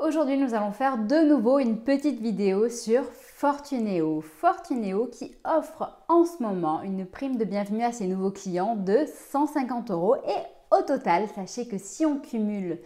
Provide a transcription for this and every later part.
Aujourd'hui, nous allons faire de nouveau une petite vidéo sur Fortuneo. Fortuneo qui offre en ce moment une prime de bienvenue à ses nouveaux clients de 150 € et au total, sachez que si on cumule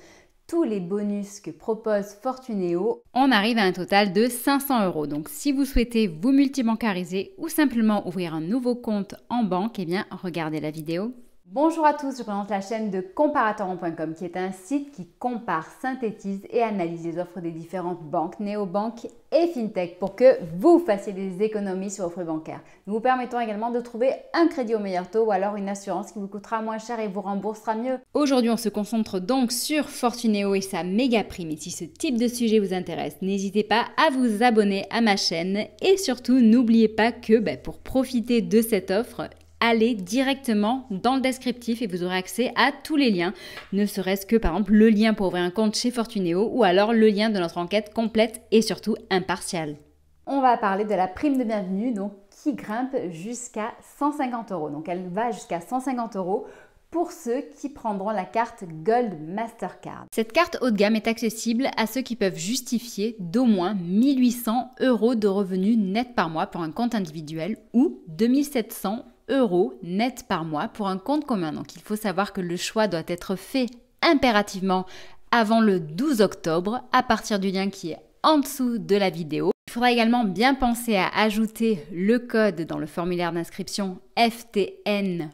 tous les bonus que propose Fortuneo, on arrive à un total de 500 €. Donc si vous souhaitez vous multibancariser ou simplement ouvrir un nouveau compte en banque, eh bien regardez la vidéo. Bonjour à tous, je présente la chaîne de Comparatorrent.com qui est un site qui compare, synthétise et analyse les offres des différentes banques, néobanques et fintech pour que vous fassiez des économies sur vos frais bancaires. Nous vous permettons également de trouver un crédit au meilleur taux ou alors une assurance qui vous coûtera moins cher et vous remboursera mieux. Aujourd'hui, on se concentre donc sur Fortuneo et sa méga prime. Et si ce type de sujet vous intéresse, n'hésitez pas à vous abonner à ma chaîne et surtout n'oubliez pas que pour profiter de cette offre, allez directement dans le descriptif et vous aurez accès à tous les liens, ne serait-ce que par exemple le lien pour ouvrir un compte chez Fortuneo ou alors le lien de notre enquête complète et surtout impartiale. On va parler de la prime de bienvenue donc, qui grimpe jusqu'à 150 €. Donc elle va jusqu'à 150 € pour ceux qui prendront la carte Gold Mastercard. Cette carte haut de gamme est accessible à ceux qui peuvent justifier d'au moins 1800 € de revenus nets par mois pour un compte individuel ou 2700 € net par mois pour un compte commun. Donc il faut savoir que le choix doit être fait impérativement avant le 12 octobre à partir du lien qui est en dessous de la vidéo. Il faudra également bien penser à ajouter le code dans le formulaire d'inscription FTNOCT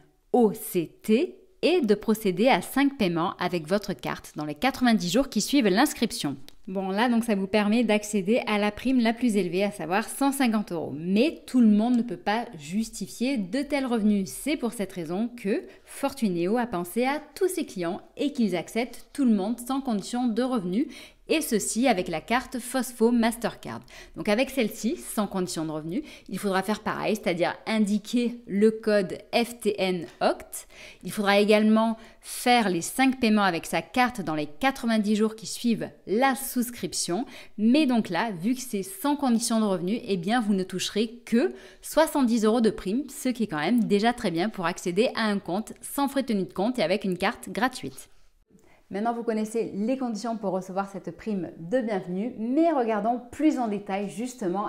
et de procéder à 5 paiements avec votre carte dans les 90 jours qui suivent l'inscription. Bon là donc ça vous permet d'accéder à la prime la plus élevée, à savoir 150 €. Mais tout le monde ne peut pas justifier de tels revenus. C'est pour cette raison que Fortuneo a pensé à tous ses clients et qu'ils acceptent tout le monde sans condition de revenus. Et ceci avec la carte Fosfo Mastercard. Donc avec celle-ci, sans condition de revenu, il faudra faire pareil, c'est-à-dire indiquer le code FTNOCT. Il faudra également faire les 5 paiements avec sa carte dans les 90 jours qui suivent la souscription. Mais donc là, vu que c'est sans condition de revenu, eh bien vous ne toucherez que 70 € de prime, ce qui est quand même déjà très bien pour accéder à un compte sans frais de tenue de compte et avec une carte gratuite. Maintenant, vous connaissez les conditions pour recevoir cette prime de bienvenue, mais regardons plus en détail justement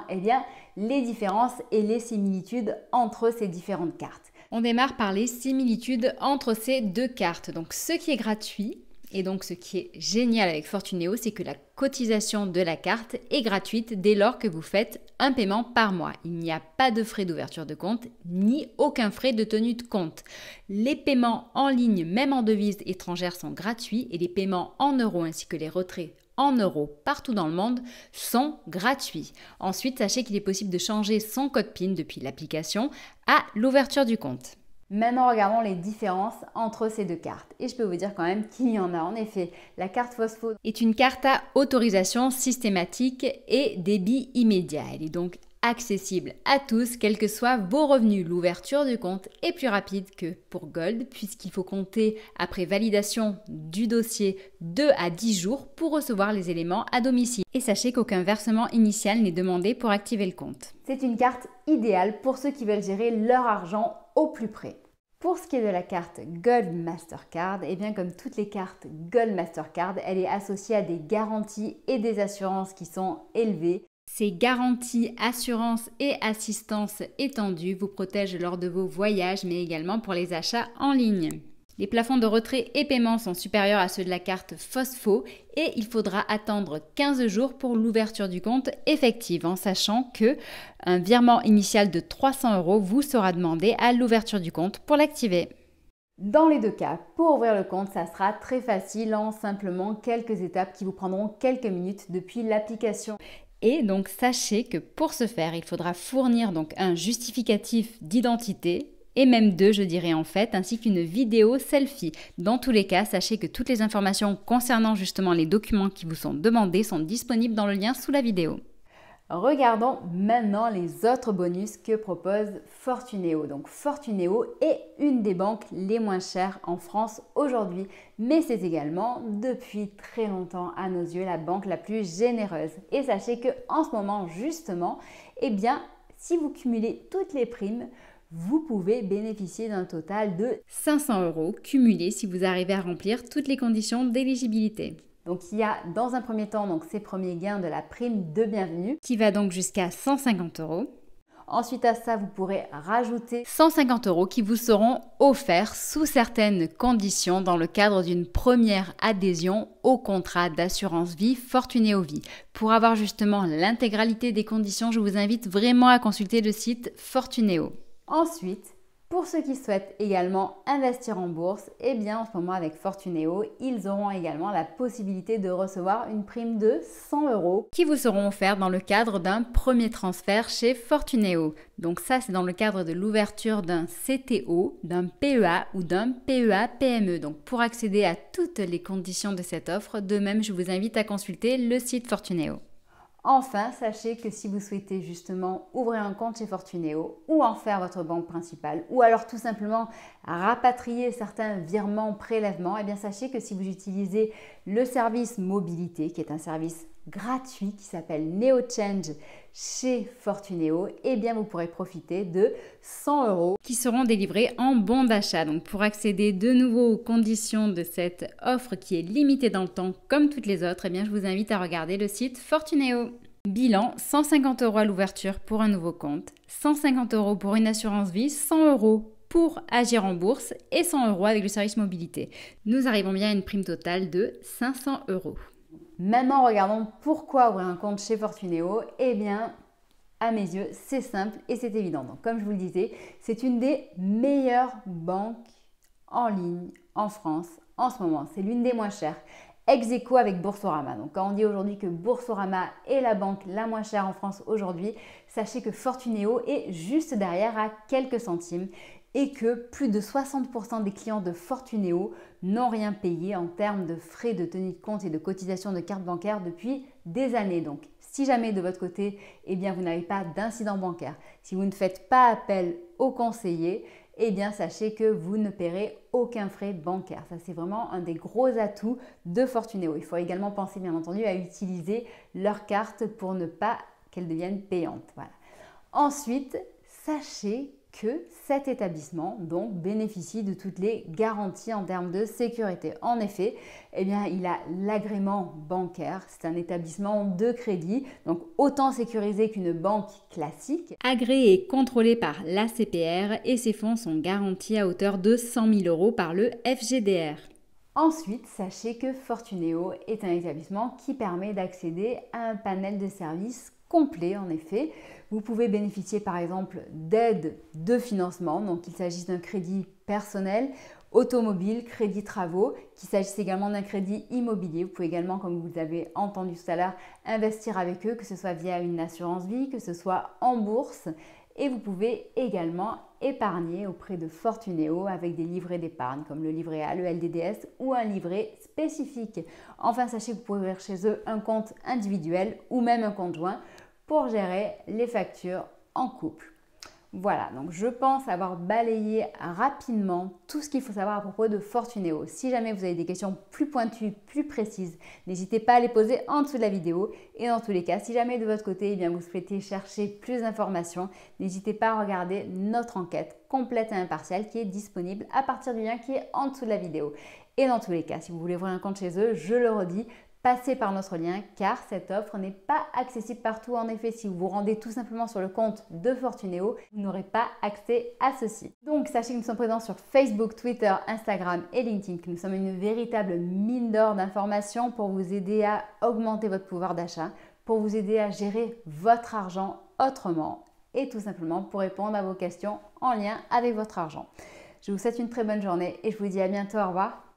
les différences et les similitudes entre ces différentes cartes. On démarre par les similitudes entre ces deux cartes. Donc, ce qui est gratuit et donc ce qui est génial avec Fortuneo, c'est que la cotisation de la carte est gratuite dès lors que vous faites un paiement par mois. Il n'y a pas de frais d'ouverture de compte ni aucun frais de tenue de compte. Les paiements en ligne, même en devises étrangères, sont gratuits et les paiements en euros ainsi que les retraits en euros partout dans le monde sont gratuits. Ensuite, sachez qu'il est possible de changer son code PIN depuis l'application à l'ouverture du compte. Maintenant, regardons les différences entre ces deux cartes. Et je peux vous dire quand même qu'il y en a. En effet, la carte Fosfo est une carte à autorisation systématique et débit immédiat. Elle est donc accessible à tous, quels que soient vos revenus. L'ouverture du compte est plus rapide que pour Gold, puisqu'il faut compter, après validation du dossier, 2 à 10 jours pour recevoir les éléments à domicile. Et sachez qu'aucun versement initial n'est demandé pour activer le compte. C'est une carte idéale pour ceux qui veulent gérer leur argent au plus près. Pour ce qui est de la carte Gold Mastercard, eh bien comme toutes les cartes Gold Mastercard, elle est associée à des garanties et des assurances qui sont élevées. Ces garanties, assurances et assistance étendue vous protègent lors de vos voyages, mais également pour les achats en ligne. Les plafonds de retrait et paiement sont supérieurs à ceux de la carte Fosfo et il faudra attendre 15 jours pour l'ouverture du compte effective, en sachant que un virement initial de 300 € vous sera demandé à l'ouverture du compte pour l'activer. Dans les deux cas, pour ouvrir le compte, ça sera très facile en simplement quelques étapes qui vous prendront quelques minutes depuis l'application. Et donc sachez que pour ce faire, il faudra fournir donc un justificatif d'identité et même 2, je dirais en fait, ainsi qu'une vidéo selfie. Dans tous les cas, sachez que toutes les informations concernant justement les documents qui vous sont demandés sont disponibles dans le lien sous la vidéo. Regardons maintenant les autres bonus que propose Fortuneo. Donc Fortuneo est une des banques les moins chères en France aujourd'hui, mais c'est également depuis très longtemps à nos yeux la banque la plus généreuse. Et sachez que en ce moment justement, si vous cumulez toutes les primes, vous pouvez bénéficier d'un total de 500 € cumulés si vous arrivez à remplir toutes les conditions d'éligibilité. Donc il y a dans un premier temps donc, ces premiers gains de la prime de bienvenue qui va donc jusqu'à 150 €. Ensuite à ça, vous pourrez rajouter 150 € qui vous seront offerts sous certaines conditions dans le cadre d'une première adhésion au contrat d'assurance vie Fortuneo Vie. Pour avoir justement l'intégralité des conditions, je vous invite vraiment à consulter le site Fortuneo. Ensuite, pour ceux qui souhaitent également investir en bourse, eh bien en ce moment avec Fortuneo, ils auront également la possibilité de recevoir une prime de 100 € qui vous seront offerts dans le cadre d'un premier transfert chez Fortuneo. Donc ça, c'est dans le cadre de l'ouverture d'un CTO, d'un PEA ou d'un PEA-PME. Donc pour accéder à toutes les conditions de cette offre, de même, je vous invite à consulter le site Fortuneo. Enfin, sachez que si vous souhaitez justement ouvrir un compte chez Fortuneo ou en faire votre banque principale ou alors tout simplement rapatrier certains virements, prélèvements, eh bien sachez que si vous utilisez le service mobilité, qui est un service gratuit qui s'appelle NeoChange chez Fortuneo, eh bien vous pourrez profiter de 100 € qui seront délivrés en bon d'achat. Donc pour accéder de nouveau aux conditions de cette offre qui est limitée dans le temps comme toutes les autres, eh bien je vous invite à regarder le site Fortuneo. Bilan, 150 € à l'ouverture pour un nouveau compte, 150 € pour une assurance vie, 100 € pour agir en bourse et 100 € avec le service mobilité. Nous arrivons bien à une prime totale de 500 €. Maintenant, regardons pourquoi ouvrir un compte chez Fortuneo. Eh bien, à mes yeux, c'est simple et c'est évident. Donc, comme je vous le disais, c'est une des meilleures banques en ligne en France en ce moment. C'est l'une des moins chères. Ex-aequo avec Boursorama. Donc, quand on dit aujourd'hui que Boursorama est la banque la moins chère en France aujourd'hui, sachez que Fortuneo est juste derrière à quelques centimes et que plus de 60% des clients de Fortuneo n'ont rien payé en termes de frais de tenue de compte et de cotisation de carte bancaire depuis des années. Donc, si jamais de votre côté, eh bien, vous n'avez pas d'incident bancaire, si vous ne faites pas appel au conseiller, eh bien, sachez que vous ne paierez aucun frais bancaire. Ça, c'est vraiment un des gros atouts de Fortuneo. Il faut également penser, bien entendu, à utiliser leur carte pour ne pas qu'elle devienne payante. Voilà. Ensuite, sachez que cet établissement donc bénéficie de toutes les garanties en termes de sécurité. En effet, eh bien, il a l'agrément bancaire. C'est un établissement de crédit, donc autant sécurisé qu'une banque classique. Agréé et contrôlé par l'ACPR et ses fonds sont garantis à hauteur de 100 000 € par le FGDR. Ensuite, sachez que Fortuneo est un établissement qui permet d'accéder à un panel de services complet en effet. Vous pouvez bénéficier par exemple d'aides de financement, donc qu'il s'agisse d'un crédit personnel, automobile, crédit travaux, qu'il s'agisse également d'un crédit immobilier. Vous pouvez également, comme vous avez entendu tout à l'heure, investir avec eux, que ce soit via une assurance vie, que ce soit en bourse. Et vous pouvez également épargner auprès de Fortuneo avec des livrets d'épargne comme le livret A, le LDDS ou un livret spécifique. Enfin, sachez que vous pouvez ouvrir chez eux un compte individuel ou même un compte joint pour gérer les factures en couple. Voilà, donc je pense avoir balayé rapidement tout ce qu'il faut savoir à propos de Fortuneo. Si jamais vous avez des questions plus pointues, plus précises, n'hésitez pas à les poser en dessous de la vidéo. Et dans tous les cas, si jamais de votre côté, eh bien, vous souhaitez chercher plus d'informations, n'hésitez pas à regarder notre enquête complète et impartiale qui est disponible à partir du lien qui est en dessous de la vidéo. Et dans tous les cas, si vous voulez ouvrir un compte chez eux, je le redis, passez par notre lien car cette offre n'est pas accessible partout. En effet, si vous vous rendez tout simplement sur le compte de Fortuneo, vous n'aurez pas accès à ceci. Donc, sachez que nous sommes présents sur Facebook, Twitter, Instagram et LinkedIn, que nous sommes une véritable mine d'or d'informations pour vous aider à augmenter votre pouvoir d'achat, pour vous aider à gérer votre argent autrement et tout simplement pour répondre à vos questions en lien avec votre argent. Je vous souhaite une très bonne journée et je vous dis à bientôt. Au revoir.